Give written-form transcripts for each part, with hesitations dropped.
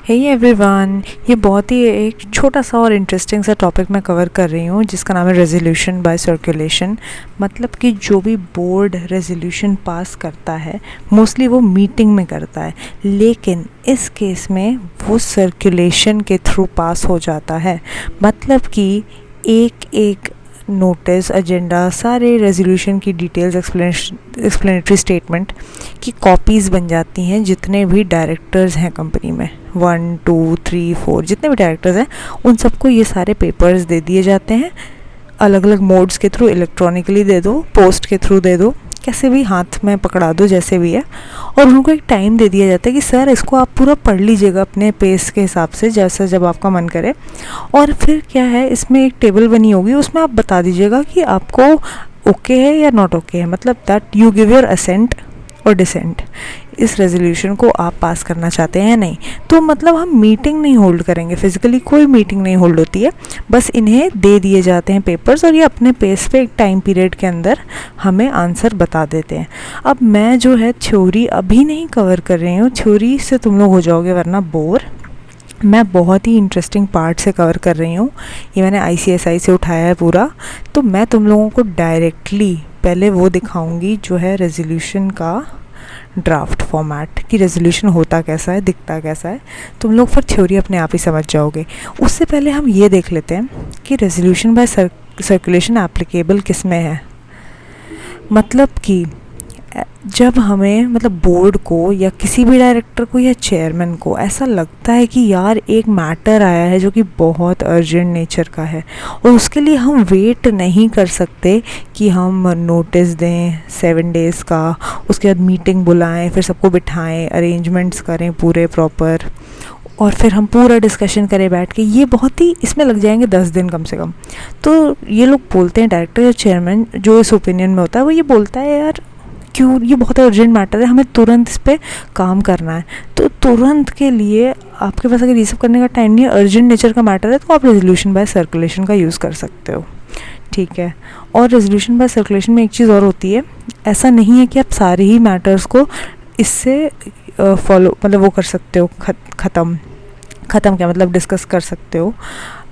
Hey everyone, ये बहुत ही एक छोटा सा और इंटरेस्टिंग सा टॉपिक मैं कवर कर रही हूँ जिसका नाम है रेजोल्यूशन बाय सर्कुलेशन। मतलब कि जो भी बोर्ड रेजोल्यूशन पास करता है मोस्टली वो मीटिंग में करता है, लेकिन इस केस में वो सर्कुलेशन के थ्रू पास हो जाता है। मतलब कि एक एक नोटिस, एजेंडा, सारे रेजोल्यूशन की डिटेल्स, एक्सप्लेनेटरी स्टेटमेंट की कॉपीज़ बन जाती हैं जितने भी डायरेक्टर्स हैं कंपनी में, 1 2 3 4 जितने भी डायरेक्टर्स हैं उन सबको ये सारे पेपर्स दे दिए जाते हैं। अलग अलग मोड्स के थ्रू, इलेक्ट्रॉनिकली दे दो, पोस्ट के थ्रू दे दो, कैसे भी हाथ में पकड़ा दो, जैसे भी है। और उनको एक टाइम दे दिया जाता है कि सर इसको आप पूरा पढ़ लीजिएगा अपने पेस के हिसाब से, जैसा जब आपका मन करे। और फिर क्या है, इसमें एक टेबल बनी होगी, उसमें आप बता दीजिएगा कि आपको ओके है या नॉट ओके है। मतलब that you give your assent और डिसेंट, इस रेजोल्यूशन को आप पास करना चाहते हैं या नहीं। तो मतलब हम मीटिंग नहीं होल्ड करेंगे, फिजिकली कोई मीटिंग नहीं होल्ड होती है, बस इन्हें दे दिए जाते हैं पेपर्स और ये अपने पेस पे एक टाइम पीरियड के अंदर हमें आंसर बता देते हैं। अब मैं जो है थ्योरी अभी नहीं कवर कर रही हूँ, थ्योरी से तुम लोग हो जाओगे वरना बोर। मैं बहुत ही इंटरेस्टिंग पार्ट से कवर कर रही हूँ, ये मैंने ICSI से उठाया है पूरा। तो मैं तुम लोगों को डायरेक्टली पहले वो दिखाऊंगी जो है रेजोल्यूशन का ड्राफ्ट फॉर्मेट, कि रेजोल्यूशन होता कैसा है, दिखता कैसा है। तुम लोग फिर थ्योरी अपने आप ही समझ जाओगे। उससे पहले हम ये देख लेते हैं कि रेजोल्यूशन बाय सर्कुलेशन एप्लीकेबल किस में है। मतलब कि जब हमें, मतलब बोर्ड को या किसी भी डायरेक्टर को या चेयरमैन को ऐसा लगता है कि यार एक मैटर आया है जो कि बहुत अर्जेंट नेचर का है और उसके लिए हम वेट नहीं कर सकते कि हम नोटिस दें 7 डेज़ का, उसके बाद मीटिंग बुलाएं, फिर सबको बिठाएं, अरेंजमेंट्स करें पूरे प्रॉपर, और फिर हम पूरा डिस्कशन करें बैठ के, ये बहुत ही, इसमें लग जाएंगे 10 दिन कम से कम। तो ये लोग बोलते हैं, डायरेक्टर या चेयरमैन जो इस ओपिनियन में होता है वो ये बोलता है यार क्यों, ये बहुत अर्जेंट मैटर है, हमें तुरंत इस पर काम करना है। तो तुरंत के लिए आपके पास अगर ये सब करने का टाइम नहीं है, अर्जेंट नेचर का मैटर है, तो आप रेजोल्यूशन बाय सर्कुलेशन का यूज़ कर सकते हो, ठीक है। और रेजोल्यूशन बाय सर्कुलेशन में एक चीज़ और होती है, ऐसा नहीं है कि आप सारे ही मैटर्स को इससे फॉलो, मतलब वो कर सकते हो, ख़त्म क्या मतलब डिस्कस कर सकते हो।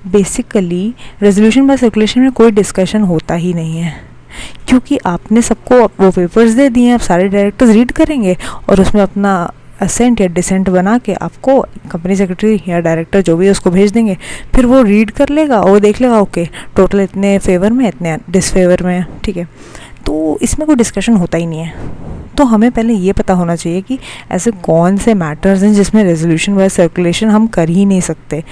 बेसिकली रेजोल्यूशन बाय सर्कुलेशन में कोई डिस्कशन होता ही नहीं है, क्योंकि आपने सबको वो पेपर्स दे दिए हैं, आप सारे डायरेक्टर्स रीड करेंगे और उसमें अपना असेंट या डिसेंट बना के आपको कंपनी सेक्रेटरी या डायरेक्टर जो भी है उसको भेज देंगे। फिर वो रीड कर लेगा और देख लेगा ओके टोटल इतने फेवर में, इतने डिसफेवर में, ठीक है। तो इसमें कोई डिस्कशन होता ही नहीं है। तो हमें पहले ये पता होना चाहिए कि ऐसे कौन से मैटर्स हैं जिसमें रेजोल्यूशन बाय सर्कुलेशन हम कर ही नहीं सकते।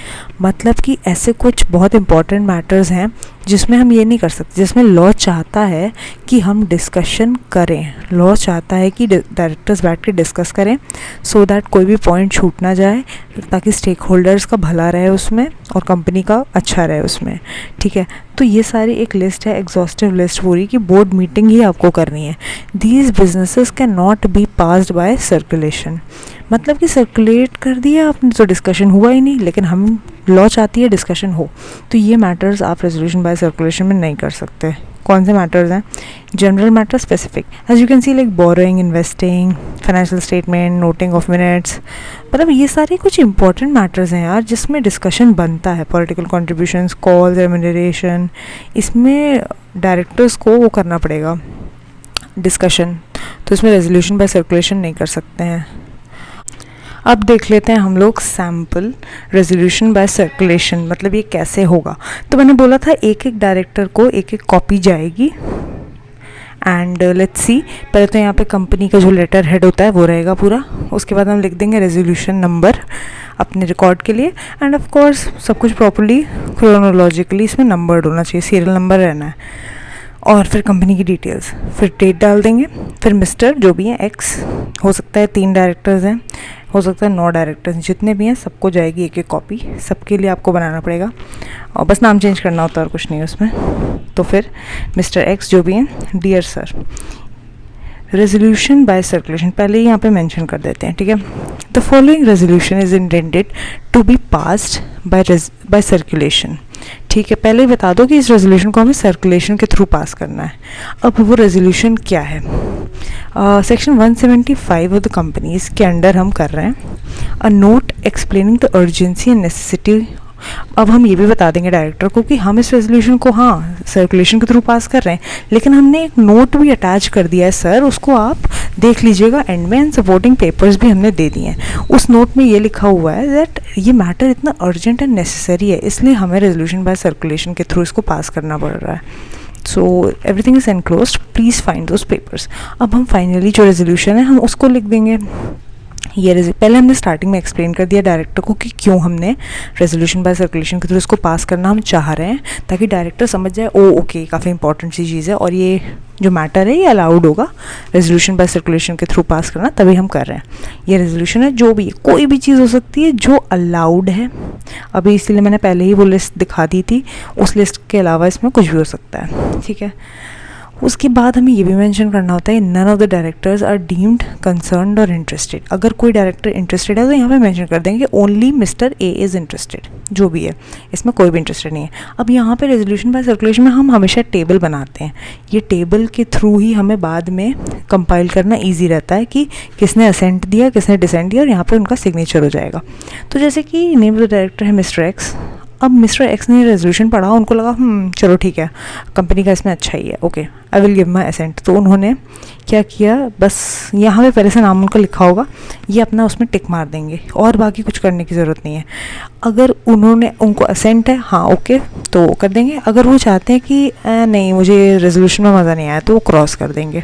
मतलब कि ऐसे कुछ बहुत इंपॉर्टेंट मैटर्स हैं जिसमें हम ये नहीं कर सकते, जिसमें लॉ चाहता है कि हम डिस्कशन करें, लॉ चाहता है कि डायरेक्टर्स बैठ के डिस्कस करें, सो दैट कोई भी पॉइंट छूट ना जाए, ताकि स्टेक होल्डर्स का भला रहे उसमें और कंपनी का अच्छा रहे उसमें, ठीक है। तो ये सारी एक लिस्ट है, एग्जॉस्टिव लिस्ट पूरी, कि बोर्ड मीटिंग ही आपको करनी है। These businesses can not be passed by circulation. मतलब कि सर्कुलेट कर दिया आपने तो डिस्कशन हुआ ही नहीं, लेकिन हम लॉ चाहती है डिस्कशन हो, तो ये मैटर्स आप रेजोल्यूशन बाय सर्कुलेशन में नहीं कर सकते। कौन से मैटर्स हैं? General matter, specific, as you can see like borrowing, investing, financial statement, noting of minutes. मतलब ये सारे कुछ इंपॉर्टेंट मैटर्स हैं यार जिसमें डिस्कशन बनता है। पॉलिटिकल कॉन्ट्रीब्यूशंस, कॉल, रेम्यूनरेशन, इसमें डायरेक्टर्स को वो करना पड़ेगा डिस्कशन, तो इसमें रेजोल्यूशन बाय सर्कुलेशन नहीं कर सकते हैं। अब देख लेते हैं हम लोग सैम्पल रेजोल्यूशन बाय सर्कुलेशन, मतलब ये कैसे होगा। तो मैंने बोला था एक एक डायरेक्टर को एक एक कॉपी जाएगी, एंड लेट्स सी, पहले तो यहाँ पे कंपनी का जो लेटर हेड होता है वो रहेगा पूरा, उसके बाद हम लिख देंगे रेजोल्यूशन नंबर अपने रिकॉर्ड के लिए, एंड ऑफ कोर्स सब कुछ प्रॉपर्ली क्रोनोलॉजिकली इसमें नंबर्ड होना चाहिए, सीरियल नंबर रहना है। और फिर कंपनी की डिटेल्स, फिर डेट डाल देंगे, फिर मिस्टर जो भी है एक्स, हो सकता है 3 डायरेक्टर्स हैं, हो सकता है 9 डायरेक्टर्स, जितने भी हैं सबको जाएगी एक एक कॉपी, सबके लिए आपको बनाना पड़ेगा और बस नाम चेंज करना होता है और कुछ नहीं उसमें। तो फिर मिस्टर एक्स जो भी हैं, dear sir, resolution by circulation पहले ही यहाँ पे मेंशन कर देते हैं, ठीक है। The following resolution is intended to be passed by circulation, ठीक है। पहले ही बता दो कि इस रेजोल्यूशन को हमें सर्कुलेशन के थ्रू पास करना है। अब वो रेजोल्यूशन क्या है? सेक्शन 175 ऑफ द कंपनीज के अंडर हम कर रहे हैं a note explaining the urgency and necessity. अब हम ये भी बता देंगे डायरेक्टर को कि हम इस रेजोल्यूशन को हाँ सर्कुलेशन के थ्रू पास कर रहे हैं, लेकिन हमने एक नोट भी अटैच कर दिया है सर, उसको आप देख लीजिएगा एंड में, एंड सपोर्टिंग पेपर्स भी हमने दे दिए हैं। उस नोट में ये लिखा हुआ है दैट ये मैटर इतना अर्जेंट एंड नेसेसरी है, इसलिए हमें रेजोल्यूशन बाय सर्कुलेशन के थ्रू इसको पास करना पड़ रहा है। So everything is enclosed, please find those papers. अब हम फाइनली जो रेजोल्यूशन है हम उसको लिख देंगे। ये पहले हमने स्टार्टिंग में एक्सप्लेन कर दिया डायरेक्टर को कि क्यों हमने रेजोल्यूशन बाय सर्कुलेशन के थ्रू इसको पास करना हम चाह रहे हैं, ताकि डायरेक्टर समझ जाए ओ ओके काफ़ी इंपॉर्टेंट सी चीज़ है और ये जो मैटर है ये अलाउड होगा रेजोल्यूशन बाय सर्कुलेशन के थ्रू पास करना, तभी हम कर रहे हैं। ये रेजोल्यूशन है जो भी है, कोई भी चीज़ हो सकती है जो अलाउड है। अभी इसलिए मैंने पहले ही वो लिस्ट दिखा दी थी, उस लिस्ट के अलावा इसमें कुछ भी हो सकता है, ठीक है। उसके बाद हमें ये भी मेंशन करना होता है none of the directors are deemed concerned और इंटरेस्टेड। अगर कोई डायरेक्टर इंटरेस्टेड है तो यहाँ पे मेंशन कर देंगे only mister A is interested, जो भी है, इसमें कोई भी इंटरेस्टेड नहीं है। अब यहाँ पे रेजोल्यूशन बाय सर्कुलेशन में हम हमेशा टेबल बनाते हैं, ये टेबल के थ्रू ही हमें बाद में कंपाइल करना ईजी रहता है कि किसने असेंट दिया किसने डिसेंट दिया, और यहाँ पर उनका सिग्नेचर हो जाएगा। तो जैसे कि नेम ऑफ द डायरेक्टर है मिस्टर एक्स। अब मिस्टर एक्स ने रेजोल्यूशन पढ़ा, उनको लगा चलो ठीक है कंपनी का इसमें अच्छा ही है, okay I will give my assent. तो उन्होंने क्या किया, बस यहाँ पे पहले से नाम उनका लिखा होगा, ये अपना उसमें टिक मार देंगे और बाकी कुछ करने की ज़रूरत नहीं है। अगर उनको असेंट है हाँ ओके तो कर देंगे, अगर वो चाहते हैं कि नहीं मुझे रेजोल्यूशन में मज़ा नहीं आया तो वो क्रॉस कर देंगे,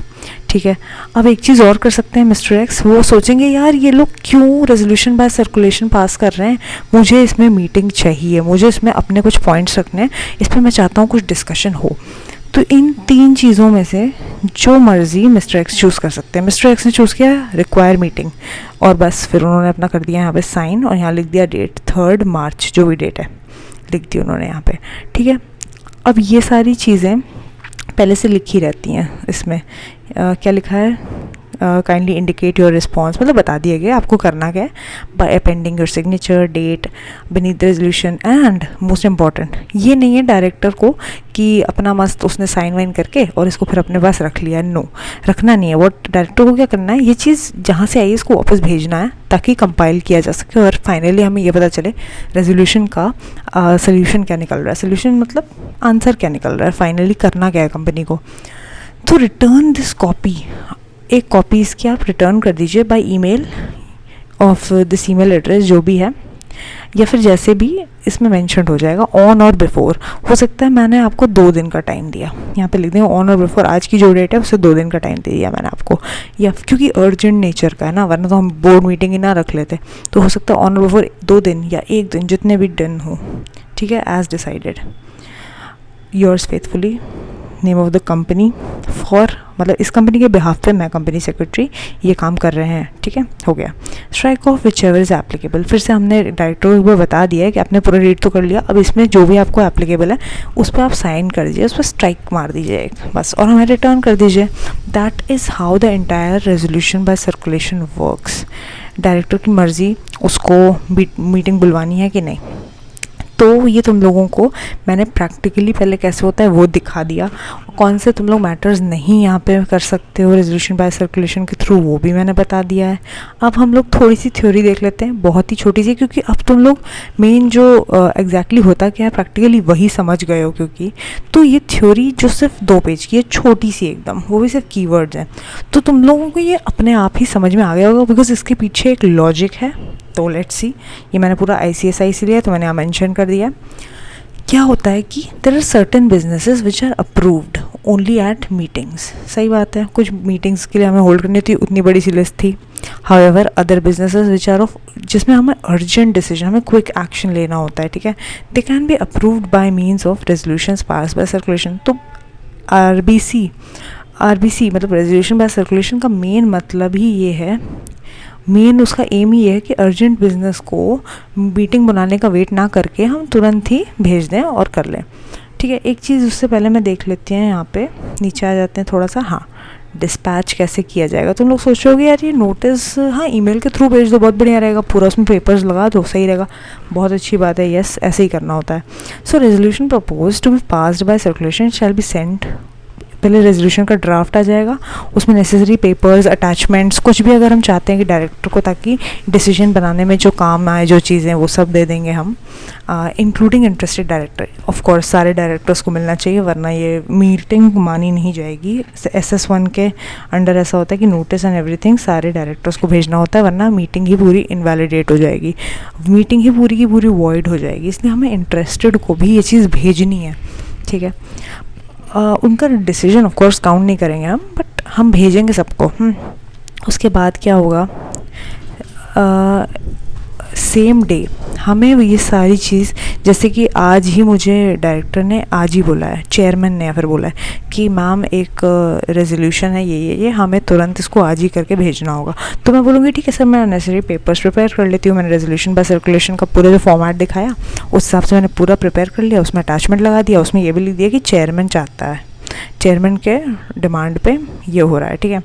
ठीक है। अब एक चीज़ और कर सकते हैं मिस्टर एक्स, वो सोचेंगे यार ये लोग क्यों रेजोल्यूशन बाय सर्कुलेशन पास कर रहे हैं, मुझे इसमें मीटिंग चाहिए, मुझे इसमें अपने कुछ पॉइंट्स रखने हैं, इस पर मैं चाहता हूँ कुछ डिस्कशन हो। तो इन तीन चीज़ों में से जो मर्ज़ी मिस्टर एक्स चूज़ कर सकते हैं। मिस्टर एक्स ने चूज़ किया रिक्वायर मीटिंग, और बस फिर उन्होंने अपना कर दिया यहाँ पे साइन, और यहाँ लिख दिया डेट 3 मार्च, जो भी डेट है लिख दी उन्होंने यहाँ पे, ठीक है। अब ये सारी चीज़ें पहले से लिखी रहती हैं इसमें। क्या लिखा है, काइंडली इंडिकेट योर रिस्पॉन्स, मतलब बता दिया गया आपको करना क्या है, by appending your signature date beneath the resolution, and most important ये नहीं है डायरेक्टर को कि अपना मस्त उसने साइन वाइन करके और इसको फिर अपने पास रख लिया, नो रखना नहीं है। वो डायरेक्टर को क्या करना है, ये चीज़ जहाँ से आई है इसको वापस भेजना है ताकि कंपाइल किया जा सके और फाइनली हमें ये पता चले रेजोल्यूशन का सोल्यूशन क्या निकल रहा है, सोल्यूशन मतलब आंसर क्या निकल रहा है, फाइनली करना क्या है कंपनी को। तो रिटर्न दिस कॉपी, एक कॉपी इसकी आप रिटर्न कर दीजिए by email of this email address जो भी है, या फिर जैसे भी इसमें मेंशन हो जाएगा ऑन और बिफोर। हो सकता है मैंने आपको 2 दिन का टाइम दिया, यहाँ पे लिख दें ऑन और बिफोर, आज की जो डेट है उससे 2 दिन का टाइम दे दिया मैंने आपको, या क्योंकि अर्जेंट नेचर का है ना, वरना तो हम बोर्ड मीटिंग ही ना रख लेते। तो हो सकता है ऑन और बिफोर 2 दिन या 1 दिन, जितने भी दिन हो, ठीक है, as decided. Yours faithfully name of the company for, मतलब इस कंपनी के बिहाफ पे मैं कंपनी सेक्रेटरी ये काम कर रहे हैं, ठीक है, हो गया। Strike of which ever is applicable, फिर से हमने डायरेक्टर को बता दिया है कि आपने पूरा रीड तो कर लिया, अब इसमें जो भी आपको एप्लीकेबल है उस पर आप साइन कर दीजिए, उस पर स्ट्राइक मार दीजिए एक बस, और हमें रिटर्न कर दीजिए। That is how the entire resolution by circulation works. Director की मर्ज़ी उसको मीटिंग बुलवानी है कि नहीं, तो ये तुम लोगों को मैंने प्रैक्टिकली पहले कैसे होता है वो दिखा दिया, कौन से तुम लोग मैटर्स नहीं यहाँ पे कर सकते हो रेजोल्यूशन बाय सर्कुलेशन के थ्रू वो भी मैंने बता दिया है। अब हम लोग थोड़ी सी थ्योरी देख लेते हैं, बहुत ही छोटी सी, क्योंकि अब तुम लोग मेन जो एग्जैक्टली होता क्या है प्रैक्टिकली वही समझ गए हो, क्योंकि तो ये थ्योरी जो सिर्फ 2 पेज की है, छोटी सी एकदम, वो भी सिर्फ कीवर्ड्स हैं, तो तुम लोगों को ये अपने आप ही समझ में आ गया होगा, बिकॉज इसके पीछे एक लॉजिक है। तो लेट्स सी, ये मैंने पूरा ICSI से लिया तो मैंने यहाँ मेंशन कर दिया। क्या होता है कि there are certain businesses which are approved only at meetings, सही बात है, कुछ मीटिंग्स के लिए हमें होल्ड करनी थी, उतनी बड़ी सी लिस्ट थी। However other businesses which are of, जिसमें हमें अर्जेंट डिसीजन, हमें क्विक एक्शन लेना होता है, ठीक है, they can be approved by means of resolutions pass by circulation. तो RBC मतलब रेजोल्यूशन बाय सर्कुलेशन का मेन मतलब ही ये है, मेन उसका एम ही है कि अर्जेंट बिजनेस को मीटिंग बनाने का वेट ना करके हम तुरंत ही भेज दें और कर लें, ठीक है। एक चीज़ उससे पहले मैं देख लेती हैं, यहाँ पे नीचे आ जाते हैं थोड़ा सा, हाँ डिस्पैच कैसे किया जाएगा। तुम लोग सोचोगे यार ये नोटिस हाँ ईमेल के थ्रू भेज दो, बहुत बढ़िया रहेगा, पूरा उसमें पेपर्स लगा दो, सही रहेगा, बहुत अच्छी बात है, यस ऐसे ही करना होता है। So resolution propose to be passed by circulation shall be sent, पहले रेजोल्यूशन का ड्राफ्ट आ जाएगा, उसमें नेसेसरी पेपर्स, अटैचमेंट्स, कुछ भी अगर हम चाहते हैं कि डायरेक्टर को ताकि डिसीजन बनाने में जो काम आए, जो चीज़ें, वो सब दे देंगे हम, including interested director. Of course सारे डायरेक्टर्स को मिलना चाहिए, वरना ये मीटिंग मानी नहीं जाएगी। SS1 के अंडर ऐसा होता है कि नोटिस एंड एवरीथिंग सारे डायरेक्टर्स को भेजना होता है, वरना मीटिंग ही पूरी इनवैलिडेट हो जाएगी, मीटिंग ही पूरी की पूरी वॉइड हो जाएगी। इसलिए हमें इंटरेस्टेड को भी ये चीज़ भेजनी है, ठीक है। उनका डिसीजन ऑफ कोर्स काउंट नहीं करेंगे हम, बट हम भेजेंगे सबको। उसके बाद क्या होगा, सेम डे हमें ये सारी चीज़, जैसे कि आज ही मुझे डायरेक्टर ने आज ही बोला है, चेयरमैन ने या फिर बोला है कि मैम एक रेजोल्यूशन है ये हमें तुरंत इसको आज ही करके भेजना होगा, तो मैं बोलूँगी ठीक है सर, मैं नेसेसरी पेपर्स प्रिपेयर कर लेती हूँ। मैंने रेजोल्यूशन बाय सर्कुलेशन का पूरा जो फॉर्मेट दिखाया उस हिसाब से मैंने पूरा प्रिपेयर कर लिया, उसमें अटैचमेंट लगा दिया, उसमें ये भी लिख दिया कि चेयरमैन चाहता है, चेयरमैन के डिमांड पे ये हो रहा है, ठीक है।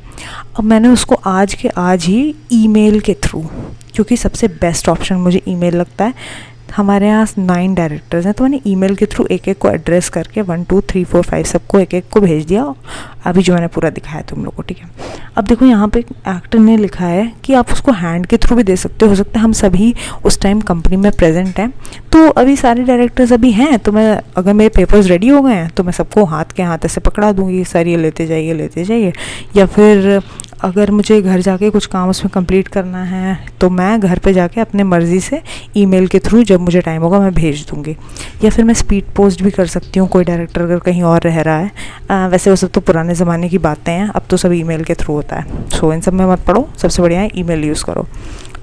अब मैंने उसको आज के आज ही ईमेल के थ्रू, क्योंकि सबसे बेस्ट ऑप्शन मुझे ईमेल लगता है, हमारे यहाँ 9 डायरेक्टर्स हैं, तो मैंने ईमेल के थ्रू एक एक को एड्रेस करके 1 2 3 4 5 सबको एक एक को भेज दिया, अभी जो मैंने पूरा दिखाया तुम लोग को, ठीक है। अब देखो यहाँ पे एक्टर ने लिखा है कि आप उसको हैंड के थ्रू भी दे सकते हो सकता है हम सभी उस टाइम कंपनी में प्रेजेंट हैं, तो अभी सारे डायरेक्टर्स अभी हैं, तो मैं अगर मेरे पेपर्स रेडी हो गए हैं तो मैं सबको हाथ के हाथ ऐसे पकड़ा दूँगी, सर ये लेते जाइए, या फिर अगर मुझे घर जाके कुछ काम उसमें कंप्लीट करना है तो मैं घर पे जाके अपने मर्ज़ी से ईमेल के थ्रू जब मुझे टाइम होगा मैं भेज दूँगी, या फिर मैं स्पीड पोस्ट भी कर सकती हूँ, कोई डायरेक्टर अगर कहीं और रह रहा है। वैसे वो सब तो पुराने ज़माने की बातें हैं, अब तो सब ईमेल के थ्रू होता है, सो इन सब में मत पढ़ो, सबसे बढ़िया है ईमेल यूज़ करो,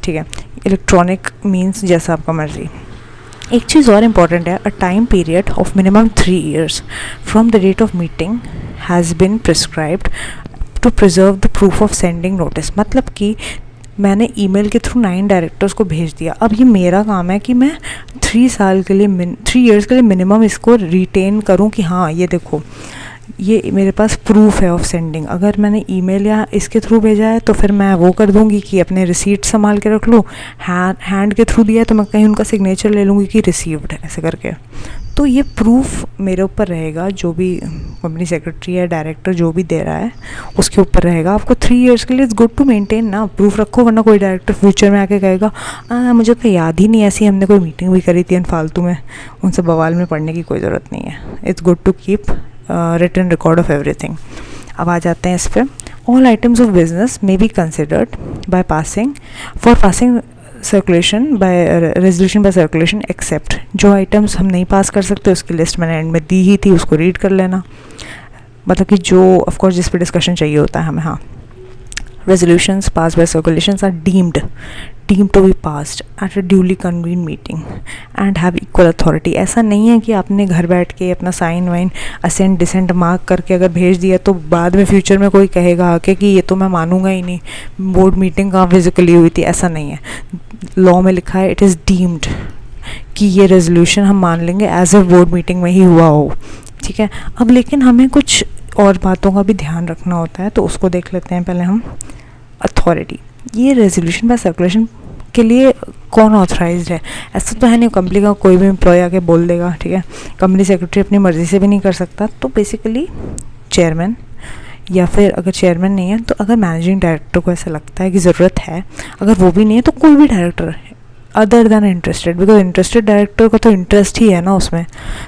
ठीक है। इलेक्ट्रॉनिक मीन्स जैसा आपका मर्ज़ी। एक चीज़ और इम्पॉर्टेंट है, a time period of minimum 3 years from the date of meeting has been prescribed to preserve the proof of sending notice. मतलब कि मैंने ईमेल के थ्रू 9 डायरेक्टर्स को भेज दिया, अब ये मेरा काम है कि मैं 3 years के लिए मिनिमम इसको रिटेन करूं कि हाँ ये देखो ये मेरे पास प्रूफ है ऑफ सेंडिंग। अगर मैंने ईमेल या इसके थ्रू भेजा है तो फिर मैं वो कर दूंगी कि अपने रिसीट संभाल के रख लो, हैंड के थ्रू दिया है तो मैं कहीं उनका सिग्नेचर ले लूँगी कि रिसीव्ड है, ऐसे करके। तो ये प्रूफ मेरे ऊपर रहेगा, जो भी कंपनी सेक्रेटरी या डायरेक्टर जो भी दे रहा है उसके ऊपर रहेगा। आपको 3 years के लिए इट्स गुड टू मेंटेन ना, प्रूफ रखो, वरना कोई डायरेक्टर फ्यूचर में आके कहेगा मुझे तो याद ही नहीं, ऐसी हमने कोई मीटिंग भी करी थी फालतू में, उन सब बवाल में पढ़ने की कोई ज़रूरत नहीं है। It's good to keep written record of everything. अब आ जाते हैं इस पर, all items of business may be considered by passing circulation by resolution by circulation except. जो आइटम्स हम नहीं पास कर सकते उसकी लिस्ट मैंने एंड में दी ही थी, उसको रीड कर लेना, मतलब कि जो ऑफ कोर्स जिस पे डिस्कशन चाहिए होता है हमें। हाँ, resolutions passed by circulations are deemed to be passed at a duly convened meeting and have equal authority। ऐसा नहीं है कि आपने घर बैठ के अपना साइन वाइन असेंट डिसेंट मार्क करके अगर भेज दिया तो बाद में फ्यूचर में कोई कहेगा आके कि ये तो मैं मानूंगा ही नहीं, बोर्ड मीटिंग कहाँ फिजिकली हुई थी, ऐसा नहीं है। लॉ में लिखा है इट इज़ डीम्ड कि ये रेजोल्यूशन हम मान लेंगे एज ए बोर्ड मीटिंग में ही हुआ हो, ठीक है। अब लेकिन हमें कुछ और बातों का भी ध्यान रखना होता है, तो उसको देख लेते हैं पहले हम। अथॉरिटी, ये रेजोल्यूशन बाय सर्कुलेशन के लिए कौन ऑथराइज्ड है? ऐसा तो है नहीं कंपनी का कोई भी एम्प्लॉय आके बोल देगा, ठीक है। कंपनी सेक्रेटरी अपनी मर्ज़ी से भी नहीं कर सकता, तो बेसिकली चेयरमैन, या फिर अगर चेयरमैन नहीं है तो अगर मैनेजिंग डायरेक्टर को ऐसा लगता है कि ज़रूरत है, अगर वो भी नहीं है तो कोई भी director other than interested, because interested director का तो इंटरेस्ट ही है ना उसमें,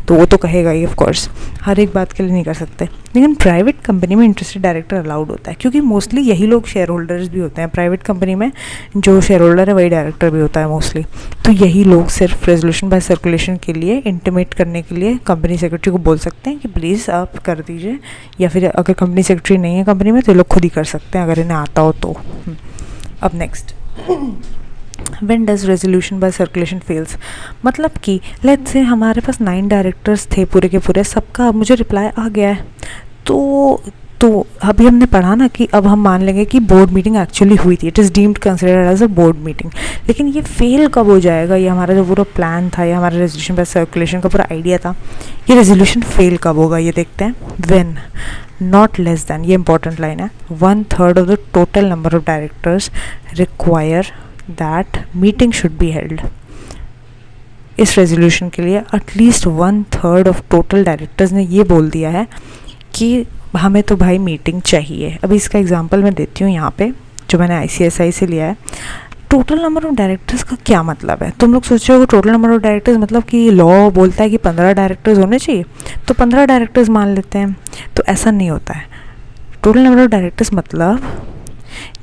तो वो तो कहेगा ही ऑफ कोर्स, हर एक बात के लिए नहीं कर सकते। लेकिन प्राइवेट कंपनी में इंटरेस्टेड डायरेक्टर अलाउड होता है, क्योंकि मोस्टली यही लोग शेयर होल्डर्स भी होते हैं। प्राइवेट कंपनी में जो शेयर होल्डर है वही डायरेक्टर भी होता है मोस्टली, तो यही लोग सिर्फ रेजोल्यूशन बाय सर्कुलेशन के लिए इंटीमेट करने के लिए कंपनी सेक्रेटरी को बोल सकते हैं कि प्लीज़ आप कर दीजिए, या फिर अगर कंपनी सेक्रेटरी नहीं है कंपनी में तो ये लोग खुद ही कर सकते हैं अगर इन्हें आता हो तो। अब next, When does resolution by circulation fails? मतलब कि लेट्स से हमारे पास 9 डायरेक्टर्स थे पूरे के पूरे, सबका मुझे रिप्लाई आ गया है, तो अभी हमने पढ़ा ना कि अब हम मान लेंगे कि बोर्ड मीटिंग एक्चुअली हुई थी, it is deemed considered as a board meeting. लेकिन ये फेल कब हो जाएगा? ये हमारा जो पूरा प्लान था या हमारा रेजोल्यूशन बाय सर्कुलेशन का पूरा आइडिया था, ये रेजोल्यूशन फेल कब होगा ये देखते हैं। व्हेन नॉट लेस दैन, ये इंपॉर्टेंट लाइन है, 1/3 of the total number of directors require that meeting should be held. इस रेजोल्यूशन के लिए एटलीस्ट 1/3 ऑफ टोटल डायरेक्टर्स ने ये बोल दिया है कि हमें तो भाई मीटिंग चाहिए। अभी इसका एग्जांपल मैं देती हूँ यहाँ पे, जो मैंने ICSI से लिया है। टोटल नंबर ऑफ डायरेक्टर्स का क्या मतलब है? तुम लोग सोच रहे हो टोटल नंबर ऑफ डायरेक्टर्स मतलब कि लॉ बोलता है कि 15 डायरेक्टर्स होने चाहिए, तो 15 डायरेक्टर्स मान लेते हैं। तो ऐसा नहीं होता है। टोटल नंबर ऑफ डायरेक्टर्स मतलब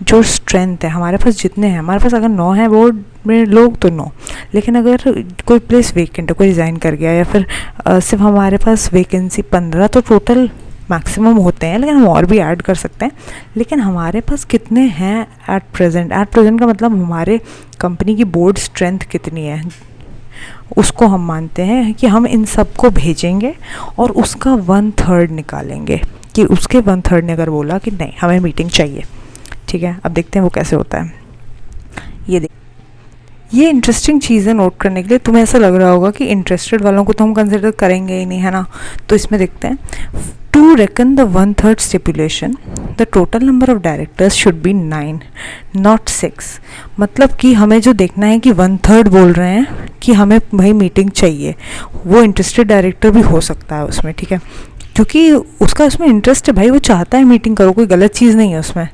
जो स्ट्रेंथ है हमारे पास, जितने हैं हमारे पास, अगर 9 है बोर्ड में लोग तो 9, लेकिन अगर कोई प्लेस वेकेंट है, कोई रिज़ाइन कर गया, या फिर सिर्फ हमारे पास वैकेंसी 15, तो टोटल मैक्सिमम होते हैं, लेकिन हम और भी ऐड कर सकते हैं। लेकिन हमारे पास कितने हैं एट प्रेजेंट का मतलब हमारे कंपनी की बोर्ड स्ट्रेंथ कितनी है, उसको हम मानते हैं कि हम इन सब को भेजेंगे और उसका 1/3 निकालेंगे, कि उसके 1/3 ने अगर बोला कि नहीं हमें मीटिंग चाहिए, ठीक है। अब देखते हैं वो कैसे होता है। ये इंटरेस्टिंग चीज़ है नोट करने के लिए। तुम्हें ऐसा लग रहा होगा कि इंटरेस्टेड वालों को तो हम कंसिडर करेंगे ही नहीं, है ना। तो इसमें देखते हैं, to reckon the 1/3 stipulation the total number of directors should be 9 not 6। मतलब कि हमें जो देखना है कि 1/3 बोल रहे हैं कि हमें भाई मीटिंग चाहिए, वो इंटरेस्टेड डायरेक्टर भी हो सकता है उसमें, ठीक है, क्योंकि उसका उसमें इंटरेस्ट है भाई, वो चाहता है मीटिंग करो, कोई गलत चीज़ नहीं है उसमें।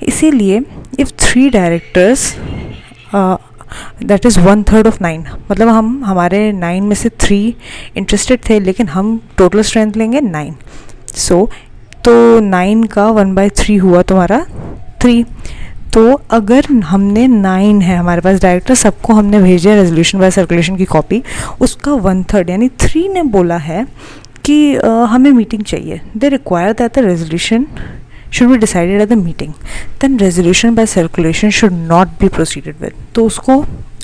इसीलिए if 3 directors that is 1/3 of 9, मतलब हम हमारे 9 में से 3 इंटरेस्टेड थे, लेकिन हम टोटल स्ट्रेंथ लेंगे 9। तो 9 का 1/3 हुआ तुम्हारा 3। तो अगर हमने 9 है हमारे पास डायरेक्टर, सबको हमने भेजे रेजोल्यूशन बाय सर्कुलेशन की कॉपी, उसका 1/3 यानी 3 ने बोला है कि हमें मीटिंग चाहिए, they require that the resolution should be decided at the meeting, then resolution by circulation should not be proceeded with। तो उसको,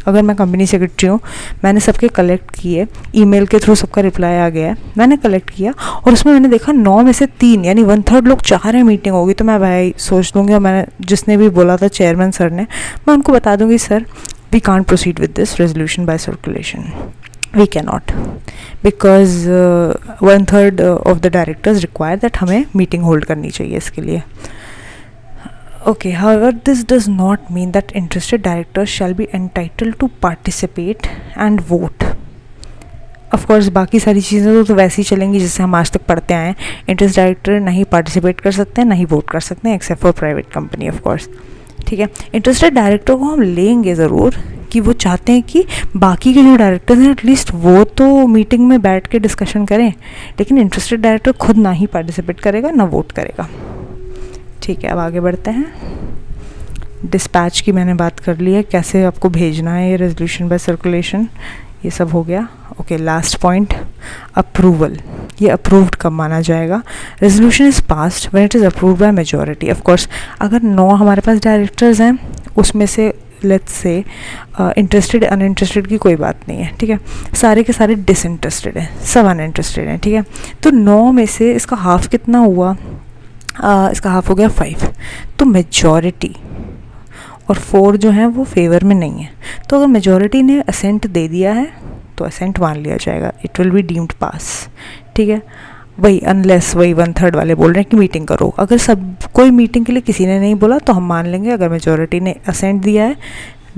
अगर मैं कंपनी सेक्रेटरी हूँ, मैंने सबके कलेक्ट किए, ईमेल के थ्रू सबका रिप्लाई आ गया है, मैंने कलेक्ट किया और उसमें मैंने देखा 9 में से 3 यानी 1/3 लोग चाह रहे हैं मीटिंग होगी, तो मैं भाई सोच लूँगी, और मैंने जिसने भी बोला था चेयरमैन सर ने, मैं उनको बता दूँगी sir we can't proceed with this resolution by circulation, we cannot, because 1/3 of the directors require that हमें meeting hold करनी चाहिए इसके लिए। Okay, however, this does not mean that interested directors shall be entitled to participate and vote। Of course, बाकी सारी चीज़ें तो वैसे ही चलेंगी जिससे हम आज तक पढ़ते आए हैं। इंटरेस्ट डायरेक्टर नहीं पार्टिसिपेट कर सकते हैं, नहीं वोट कर सकते हैं, except for private company of course, ठीक है। इंटरेस्टेड डायरेक्टर को हम लेंगे ज़रूर, कि वो चाहते हैं कि बाकी के जो डायरेक्टर्स हैं एटलीस्ट वो तो मीटिंग में बैठ के डिस्कशन करें, लेकिन इंटरेस्टेड डायरेक्टर खुद ना ही पार्टिसिपेट करेगा ना वोट करेगा, ठीक है। अब आगे बढ़ते हैं। डिस्पैच की मैंने बात कर ली है, कैसे आपको भेजना है ये रेजोल्यूशन बाय सर्कुलेशन, ये सब हो गया। Okay, last point, approval. ये अप्रूव्ड कब माना जाएगा? Resolution is passed when it is approved by majority. Of course अगर 9 हमारे पास डायरेक्टर्स हैं, उसमें से लेट्स से इंटरेस्टेड अनइंटरेस्टेड की कोई बात नहीं है, ठीक है, सारे के सारे डिसइंटरेस्टेड हैं, सब अनइंटरेस्टेड हैं, ठीक है। तो 9 में से इसका हाफ कितना हुआ? इसका हाफ हो गया 5, तो मेजॉरिटी और 4 जो हैं वो फेवर में नहीं है। तो अगर मेजॉरिटी ने असेंट दे दिया है तो असेंट मान लिया जाएगा, इट विल बी डीम्ड पास, ठीक है। वही अनलेस वही 1/3 वाले बोल रहे हैं कि मीटिंग करो, अगर सब कोई मीटिंग के लिए किसी ने नहीं बोला तो हम मान लेंगे, अगर मेजॉरिटी ने असेंट दिया है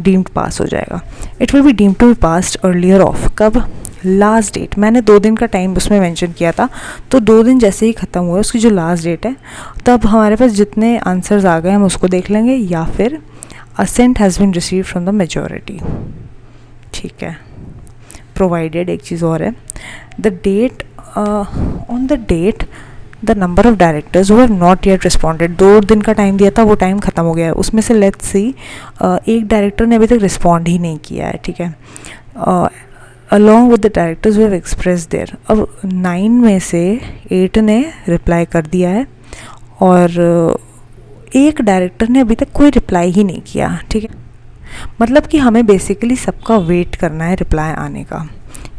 डीम्ड पास हो जाएगा। It will be deemed to be passed earlier of, कब? Last date. मैंने 2 दिन का टाइम उसमें मेंशन किया था, तो 2 दिन जैसे ही ख़त्म हुआ उसकी जो लास्ट डेट है, तब हमारे पास जितने आंसर्स आ गए हम उसको देख लेंगे, या फिर assent has been received from the majority, ठीक है। प्रोवाइडेड एक चीज़ और है, the date on the date the number of directors who have not yet responded. 2 दिन का टाइम दिया था, वो टाइम ख़त्म हो गया है, उसमें से लेट्स सी एक डायरेक्टर ने अभी तक रिस्पॉन्ड ही नहीं किया है, ठीक है, along with the directors who have express their. अब 9 में से 8 ने रिप्लाई कर दिया है और एक डायरेक्टर ने अभी तक कोई रिप्लाई ही नहीं किया, ठीक है। मतलब कि हमें बेसिकली सबका वेट करना है रिप्लाई आने का,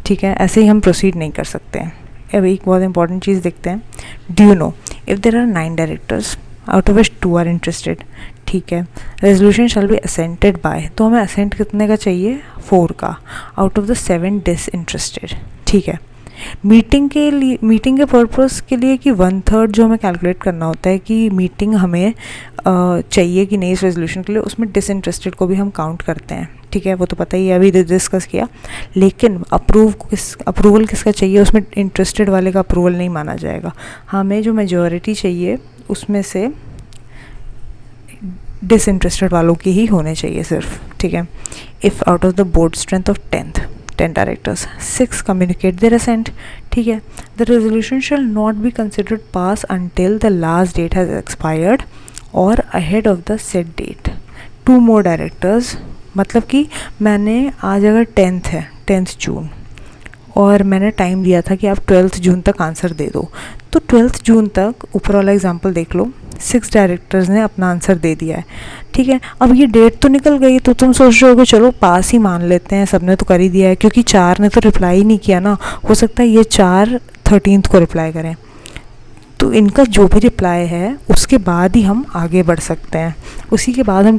ठीक है, ऐसे ही हम प्रोसीड नहीं कर सकते हैं। अब एक बहुत इंपॉर्टेंट चीज़ देखते हैं, do you know if there are 9 directors out of which 2 are interested, ठीक है, resolution shall be assented by, तो हमें असेंट कितने का चाहिए? 4 का, आउट ऑफ द 7 डिसइंटरेस्टेड, ठीक है। मीटिंग के लिए, मीटिंग के पर्पस के लिए कि 1/3 जो हमें कैलकुलेट करना होता है कि मीटिंग हमें चाहिए कि नहीं इस रेजोल्यूशन के लिए, उसमें डिसइंटरेस्टेड को भी हम काउंट करते हैं, ठीक है, वो तो पता ही है, अभी डिस्कस किया। लेकिन अप्रूवल किसका चाहिए, उसमें इंटरेस्टेड वाले का अप्रूवल नहीं माना जाएगा। हमें जो मेजॉरिटी चाहिए उसमें से डिसइंटरेस्टेड वालों की ही होने चाहिए सिर्फ, ठीक है। If out of the board strength of 10 directors 6 communicate their assent, ठीक है, the resolution shall not be considered passed until the last date has expired और ahead of the set date. 2 more directors, मतलब कि मैंने आज अगर 10th जून और मैंने टाइम दिया था कि आप 12th जून तक आंसर दे दो, तो 12th जून तक ऊपर वाला एग्जांपल देख लो, 6 डायरेक्टर्स ने अपना आंसर दे दिया है, ठीक है। अब ये डेट तो निकल गई, तो तुम सोच रहे हो कि चलो पास ही मान लेते हैं, सबने तो कर ही दिया है, क्योंकि 4 ने तो रिप्लाई ही नहीं किया ना, हो सकता है ये 4 13th को रिप्लाई करें, तो इनका जो भी रिप्लाई है उसके बाद ही हम आगे बढ़ सकते हैं। उसी के बाद हम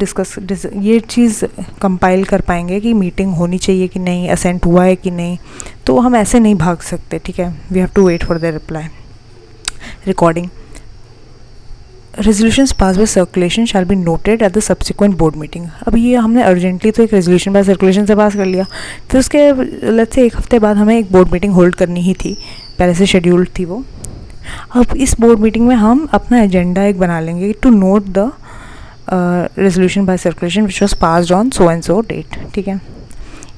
ये चीज़ कंपाइल कर पाएंगे कि मीटिंग होनी चाहिए कि नहीं, असेंट हुआ है कि नहीं, तो हम ऐसे नहीं भाग सकते, ठीक है। We have to wait for the reply. Recording resolutions pass by circulation shall be noted at the subsequent board meeting. अब ये हमने अर्जेंटली तो एक रेजोल्यूशन बाय सर्कुलेशन से पास कर लिया, फिर उसके लेट्स से 1 हफ्ते बाद हमें एक बोर्ड मीटिंग होल्ड करनी ही थी, पहले से शेड्यूल्ड थी वो। अब इस बोर्ड मीटिंग में हम अपना एजेंडा एक बना लेंगे to note the resolution by circulation which was passed on so and so date, ठीक है।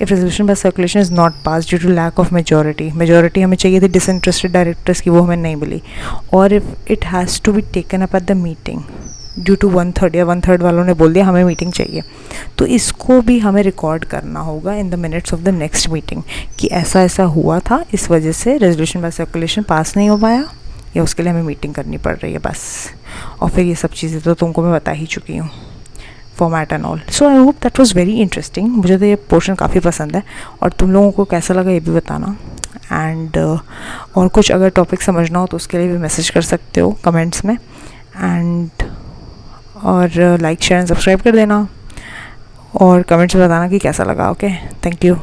If resolution by circulation is not pass due to lack of majority हमें चाहिए थी डिसइंटरेस्टेड डायरेक्टर्स की, वो हमें नहीं मिली, और if it has to be taken up at the meeting due to 1/3 या 1/3 वालों ने बोल दिया हमें मीटिंग चाहिए, तो इसको भी हमें रिकॉर्ड करना होगा in the minutes of the next meeting कि ऐसा ऐसा हुआ था, इस वजह से रेजोल्यूशन बाय सर्कुलेशन पास नहीं हो पाया या उसके लिए हमें मीटिंग करनी पड़ रही है, बस। और फिर ये सब चीज़ें तो तुमको मैं बता ही चुकी हूँ, format and all. So I hope that was very interesting. मुझे तो ये पोर्शन काफ़ी पसंद है, और तुम लोगों को कैसा लगा ये भी बताना। एंड और कुछ अगर टॉपिक समझना हो तो उसके लिए भी मैसेज कर सकते हो कमेंट्स में, एंड और लाइक शेयर एंड सब्सक्राइब कर देना, और कमेंट्स में बताना कि कैसा लगा। Okay, thank you.